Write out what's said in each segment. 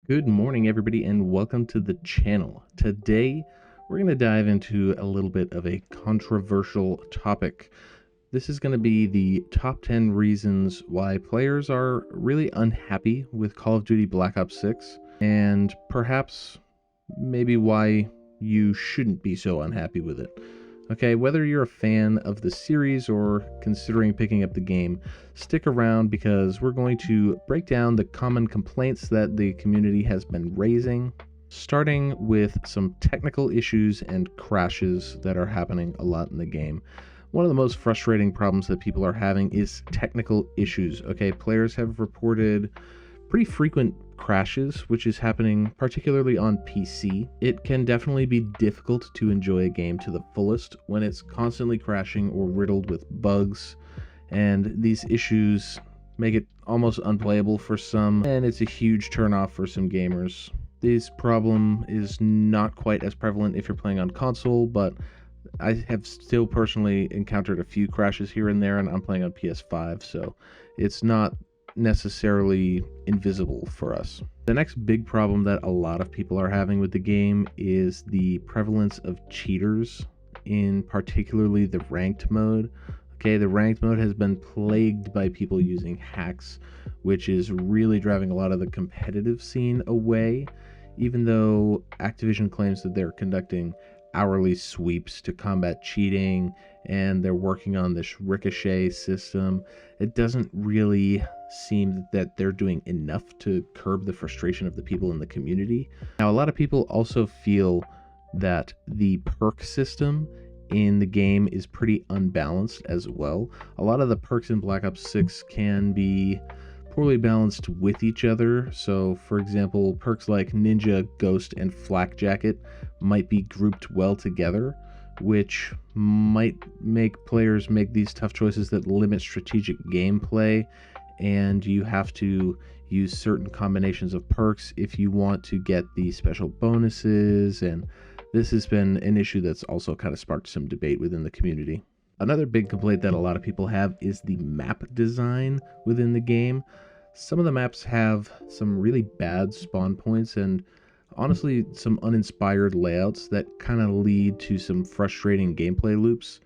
Good morning, everybody, and welcome to the channel. Today, we're going to dive into a little bit of a controversial topic. This is going to be the top 10 reasons why players are really unhappy with Call of Duty Black Ops 6, and perhaps maybe why you shouldn't be so unhappy with it. Okay, whether you're a fan of the series or considering picking up the game, stick around because we're going to break down the common complaints that the community has been raising, starting with some technical issues and crashes that are happening a lot in the game. One of the most frustrating problems that people are having is technical issues. Okay, players have reported pretty frequent crashes, which is happening particularly on PC. It can definitely be difficult to enjoy a game to the fullest when it's constantly crashing or riddled with bugs, and these issues make it almost unplayable for some, and it's a huge turnoff for some gamers. This problem is not quite as prevalent if you're playing on console, but I have still personally encountered a few crashes here and there, and I'm playing on PS5, so it's not necessarily invisible for us. The next big problem that a lot of people are having with the game is the prevalence of cheaters in particularly the ranked mode. Okay, the ranked mode has been plagued by people using hacks, which is really driving a lot of the competitive scene away, even though Activision claims that they're conducting hourly sweeps to combat cheating and they're working on this ricochet system. It doesn't really seem that they're doing enough to curb the frustration of the people in the community. Now, a lot of people also feel that the perk system in the game is pretty unbalanced as well. A lot of the perks in Black Ops 6 can be poorly balanced with each other. So, for example, perks like Ninja, Ghost, and Flak Jacket might be grouped well together, which might make players make these tough choices that limit strategic gameplay, and you have to use certain combinations of perks if you want to get the special bonuses, and this has been an issue that's also kind of sparked some debate within the community. Another big complaint that a lot of people have is the map design within the game. Some of the maps have some really bad spawn points and honestly some uninspired layouts that kind of lead to some frustrating gameplay loops.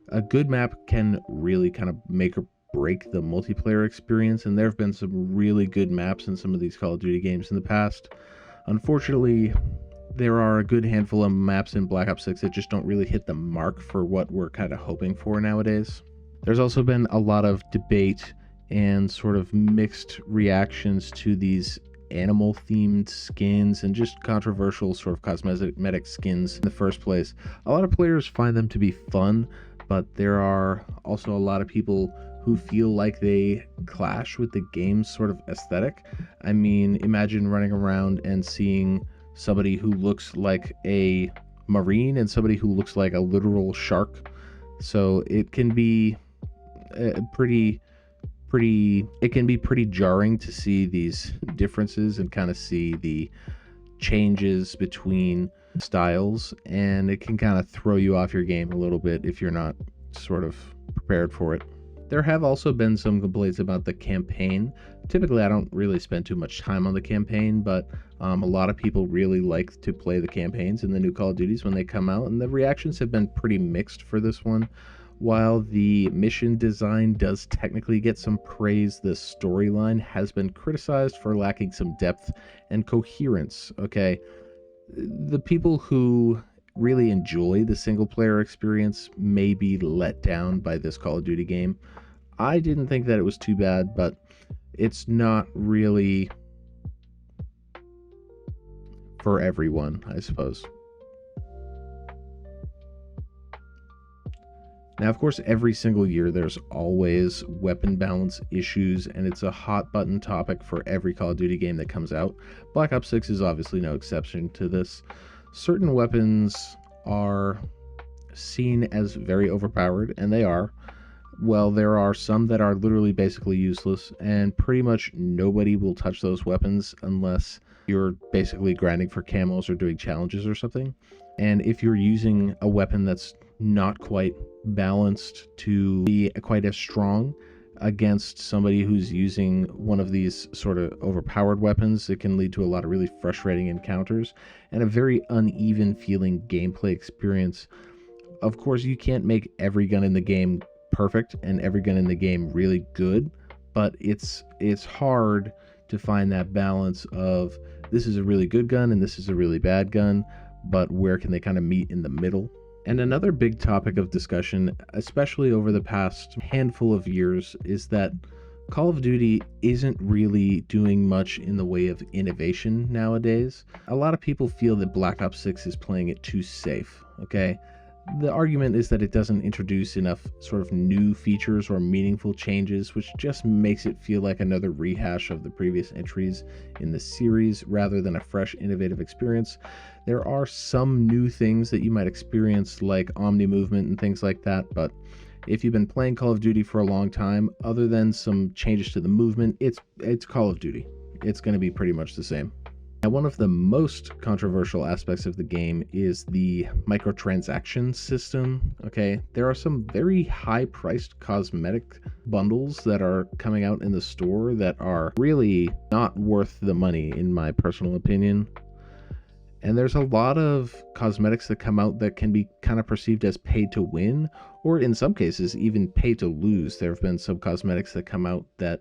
A good map can really kind of make or break the multiplayer experience, and there have been some really good maps in some of these Call of Duty games in the past. Unfortunately, there are a good handful of maps in Black Ops 6 that just don't really hit the mark for what we're kind of hoping for nowadays. There's also been a lot of debate and sort of mixed reactions to these animal themed skins and just controversial sort of cosmetic skins in the first place. A lot of players find them to be fun, but there are also a lot of people who feel like they clash with the game's sort of aesthetic. I mean, imagine running around and seeing somebody who looks like a marine and somebody who looks like a literal shark. So it can be pretty jarring to see these differences and kind of see the changes between styles, and it can kind of throw you off your game a little bit if you're not sort of prepared for it. There have also been some complaints about the campaign. Typically, I don't really spend too much time on the campaign, but a lot of people really like to play the campaigns in the new Call of Duties when they come out, and the reactions have been pretty mixed for this one. While the mission design does technically get some praise, the storyline has been criticized for lacking some depth and coherence. Okay, the people who really enjoy the single player experience may be let down by this Call of Duty game. I didn't think that it was too bad, but it's not really for everyone, I suppose. Now, of course, every single year there's always weapon balance issues, and it's a hot button topic for every Call of Duty game that comes out. Black Ops 6 is obviously no exception to this. Certain weapons are seen as very overpowered, and they are. Well, there are some that are literally basically useless, and pretty much nobody will touch those weapons unless you're basically grinding for camos or doing challenges or something. And if you're using a weapon that's not quite balanced to be quite as strong, against somebody who's using one of these sort of overpowered weapons. It can lead to a lot of really frustrating encounters and a very uneven feeling gameplay experience. Of course, you can't make every gun in the game perfect and every gun in the game really good, but it's hard to find that balance of this is a really good gun and this is a really bad gun, but where can they kind of meet in the middle? And another big topic of discussion, especially over the past handful of years, is that Call of Duty isn't really doing much in the way of innovation nowadays. A lot of people feel that Black Ops 6 is playing it too safe, okay? The argument is that it doesn't introduce enough sort of new features or meaningful changes, which just makes it feel like another rehash of the previous entries in the series rather than a fresh, innovative experience. There are some new things that you might experience, like Omni movement and things like that, but if you've been playing Call of Duty for a long time, other than some changes to the movement, it's Call of Duty. It's going to be pretty much the same. Now, one of the most controversial aspects of the game is the microtransaction system. Okay, there are some very high-priced cosmetic bundles that are coming out in the store that are really not worth the money, in my personal opinion. And there's a lot of cosmetics that come out that can be kind of perceived as pay to win, or in some cases, even pay to lose. There have been some cosmetics that come out that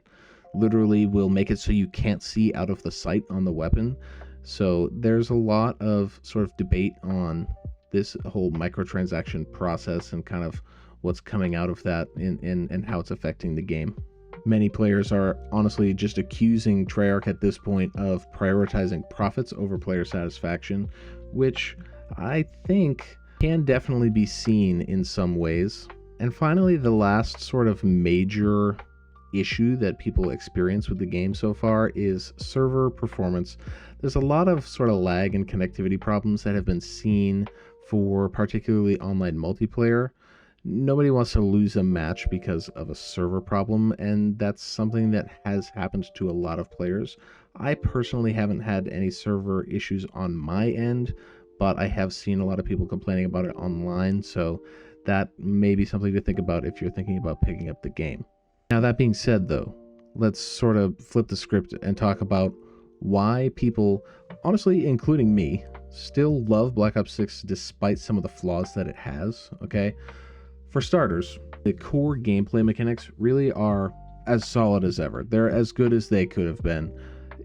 literally will make it so you can't see out of the sight on the weapon. So there's a lot of sort of debate on this whole microtransaction process and kind of what's coming out of that and how it's affecting the game. Many players are honestly just accusing Treyarch at this point of prioritizing profits over player satisfaction, which I think can definitely be seen in some ways. And finally, the last sort of major issue that people experience with the game so far is server performance. There's a lot of sort of lag and connectivity problems that have been seen for particularly online multiplayer. Nobody wants to lose a match because of a server problem, and that's something that has happened to a lot of players. I personally haven't had any server issues on my end, but I have seen a lot of people complaining about it online, so that may be something to think about if you're thinking about picking up the game. Now, that being said, though, let's sort of flip the script and talk about why people, honestly, including me, still love Black Ops 6 despite some of the flaws that it has, okay? For starters, the core gameplay mechanics really are as solid as ever. They're as good as they could have been.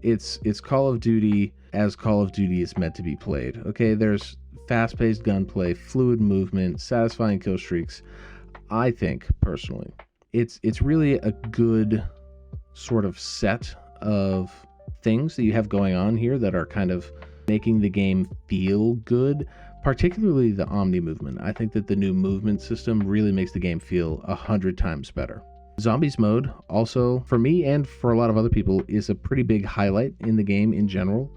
It's Call of Duty as Call of Duty is meant to be played, okay? There's fast-paced gunplay, fluid movement, satisfying kill streaks. I think, personally, it's really a good sort of set of things that you have going on here that are kind of making the game feel good, particularly the Omni movement. I think that the new movement system really makes the game feel 100 times better. Zombies mode also, for me and for a lot of other people, is a pretty big highlight in the game in general.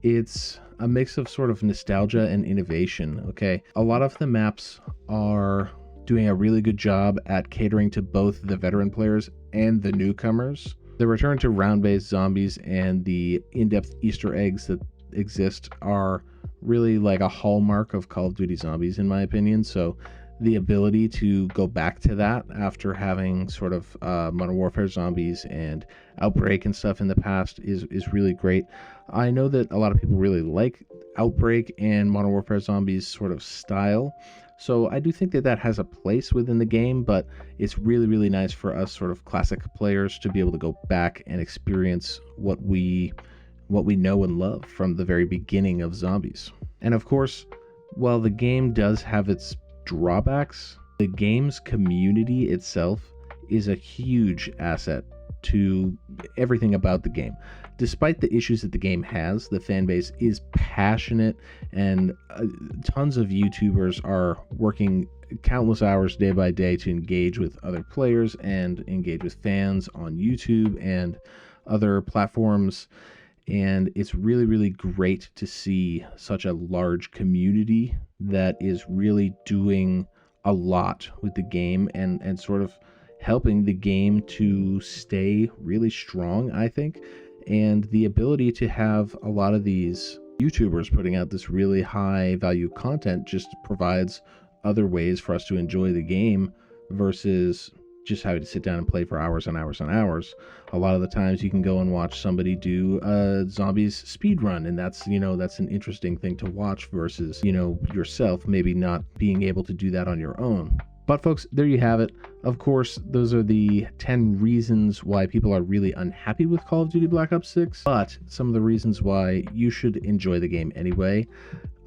It's a mix of sort of nostalgia and innovation, okay? A lot of the maps are doing a really good job at catering to both the veteran players and the newcomers. The return to round-based zombies and the in-depth Easter eggs that exist are really like a hallmark of Call of Duty Zombies, in my opinion. So the ability to go back to that after having sort of Modern Warfare Zombies and Outbreak and stuff in the past is really great. I know that a lot of people really like Outbreak and Modern Warfare Zombies sort of style, so I do think that that has a place within the game, but it's really, really nice for us sort of classic players to be able to go back and experience what we know and love from the very beginning of Zombies. And of course, while the game does have its drawbacks, the game's community itself is a huge asset to everything about the game. Despite the issues that the game has, the fan base is passionate, and tons of YouTubers are working countless hours day by day to engage with other players and engage with fans on YouTube and other platforms. And it's really, really great to see such a large community that is really doing a lot with the game and sort of helping the game to stay really strong, I think. And the ability to have a lot of these YouTubers putting out this really high value content just provides other ways for us to enjoy the game versus just having to sit down and play for hours and hours and hours. A lot of the times you can go and watch somebody do a zombies speed run, and that's an interesting thing to watch versus yourself maybe not being able to do that on your own. But folks, there you have it. Of course, those are the 10 reasons why people are really unhappy with Call of Duty Black Ops 6, but some of the reasons why you should enjoy the game anyway.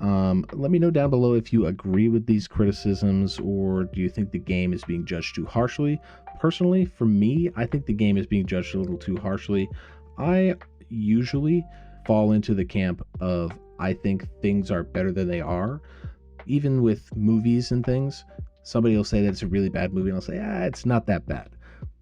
Let me know down below if you agree with these criticisms, or do you think the game is being judged too harshly. Personally, for me, I think the game is being judged a little too harshly. I usually fall into the camp of I think things are better than they are. Even with movies and things, somebody will say that it's a really bad movie, and I'll say, it's not that bad.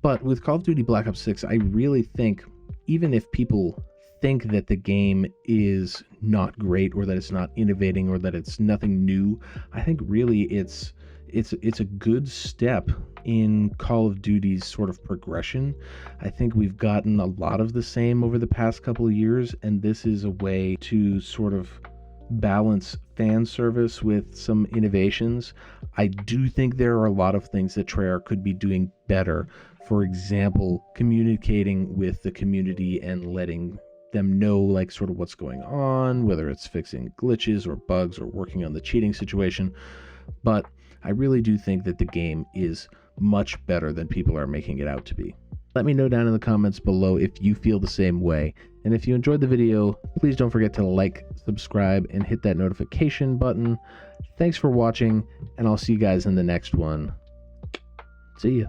But with Call of Duty Black Ops 6, I really think, even if people think that the game is not great, or that it's not innovating, or that it's nothing new, I think really it's a good step in Call of Duty's sort of progression. I think we've gotten a lot of the same over the past couple of years, and this is a way to sort of balance fan service with some innovations. I do think there are a lot of things that Treyarch could be doing better. For example, communicating with the community and letting them know like sort of what's going on, whether it's fixing glitches or bugs or working on the cheating situation. But I really do think that the game is much better than people are making it out to be. Let me know down in the comments below if you feel the same way. And if you enjoyed the video, please don't forget to like, subscribe, and hit that notification button. Thanks for watching, and I'll see you guys in the next one. See ya.